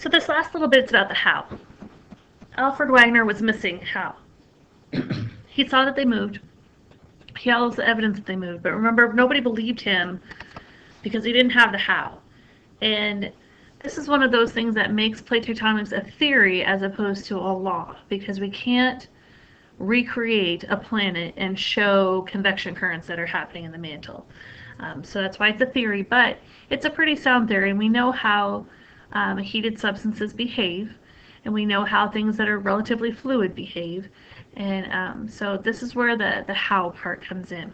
So this last little bit's about the how. Alfred Wagner was missing how. He saw that they moved. He had all the evidence that they moved, but remember, nobody believed him because he didn't have the how. And this is one of those things that makes plate tectonics a theory as opposed to a law, because we can't recreate a planet and show convection currents that are happening in the mantle. So that's why it's a theory, but it's a pretty sound theory, and we know how heated substances behave, and we know how things that are relatively fluid behave. And so this is where the how part comes in.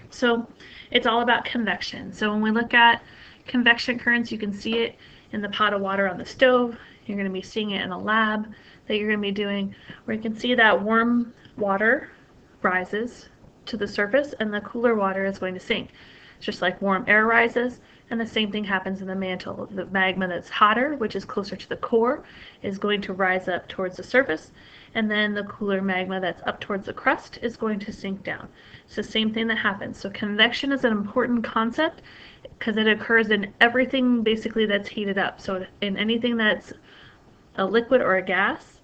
So it's all about convection. So when we look at convection currents, you can see it in the pot of water on the stove. You're going to be seeing it in a lab that you're going to be doing, where you can see that warm water rises to the surface and the cooler water is going to sink. It's just like warm air rises, and the same thing happens in the mantle. The magma that's hotter, which is closer to the core, is going to rise up towards the surface, and then the cooler magma that's up towards the crust is going to sink down. It's the same thing that happens. So convection is an important concept because it occurs in everything basically that's heated up. So in anything that's a liquid or a gas,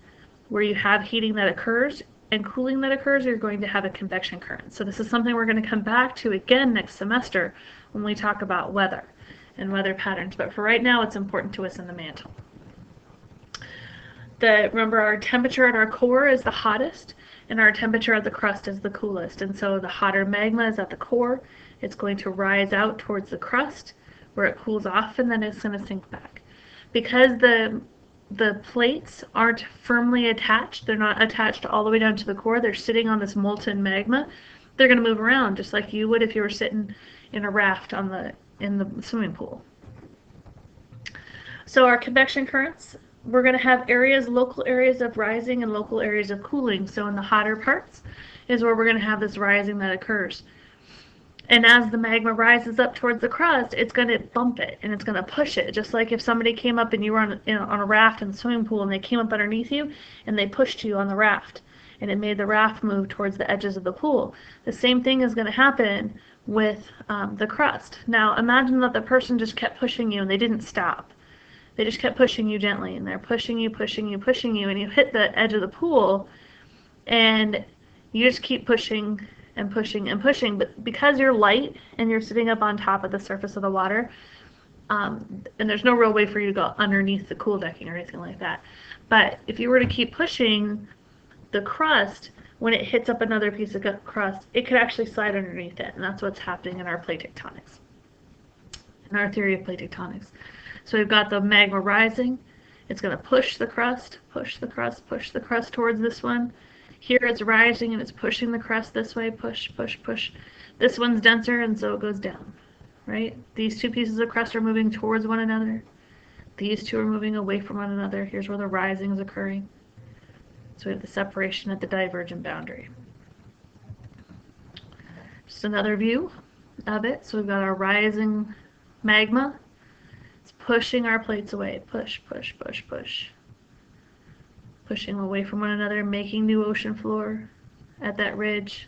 where you have heating that occurs and cooling that occurs, you're going to have a convection current. So this is something we're going to come back to again next semester when we talk about weather and weather patterns. But for right now, it's important to us in the mantle. Remember, our temperature at our core is the hottest, and our temperature at the crust is the coolest. And so the hotter magma is at the core. It's going to rise out towards the crust, where it cools off, and then it's going to sink back. Because the plates aren't firmly attached, they're not attached all the way down to the core, they're sitting on this molten magma, they're going to move around just like you would if you were sitting in a raft in the swimming pool. So our convection currents, we're going to have local areas of rising and local areas of cooling. So in the hotter parts is where we're going to have this rising that occurs. And as the magma rises up towards the crust, it's going to bump it and it's going to push it. Just like if somebody came up and you were on a raft in the swimming pool and they came up underneath you and they pushed you on the raft and it made the raft move towards the edges of the pool. The same thing is going to happen with the crust. Now imagine that the person just kept pushing you and they didn't stop. They just kept pushing you gently, and they're pushing you, pushing you, pushing you, and you hit the edge of the pool and you just keep pushing and pushing and pushing, but because you're light and you're sitting up on top of the surface of the water, and there's no real way for you to go underneath the cool decking or anything like that, but if you were to keep pushing the crust, when it hits up another piece of crust, it could actually slide underneath it, and that's what's happening in our plate tectonics, in our theory of plate tectonics. So we've got the magma rising, it's going to push the crust, push the crust, push the crust towards this one. Here it's rising and it's pushing the crust this way, push, push, push. This one's denser and so it goes down, right? These two pieces of crust are moving towards one another. These two are moving away from one another. Here's where the rising is occurring. So we have the separation at the divergent boundary. Just another view of it. So we've got our rising magma. It's pushing our plates away. Push, push, push, push. Pushing away from one another, making new ocean floor at that ridge.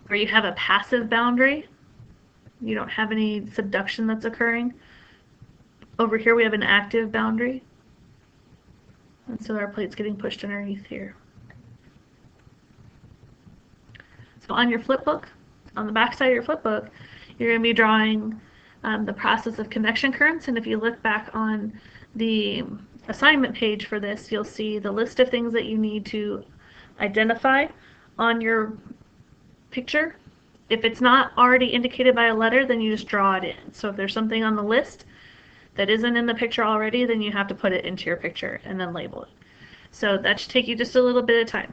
Where you have a passive boundary, you don't have any subduction that's occurring. Over here we have an active boundary. And so our plate's getting pushed underneath here. So on your flip book, on the back side of your flip book, you're going to be drawing the process of convection currents. And if you look back on the assignment page for this, you'll see the list of things that you need to identify on your picture. If it's not already indicated by a letter, then you just draw it in. So if there's something on the list that isn't in the picture already, then you have to put it into your picture and then label it. So that should take you just a little bit of time.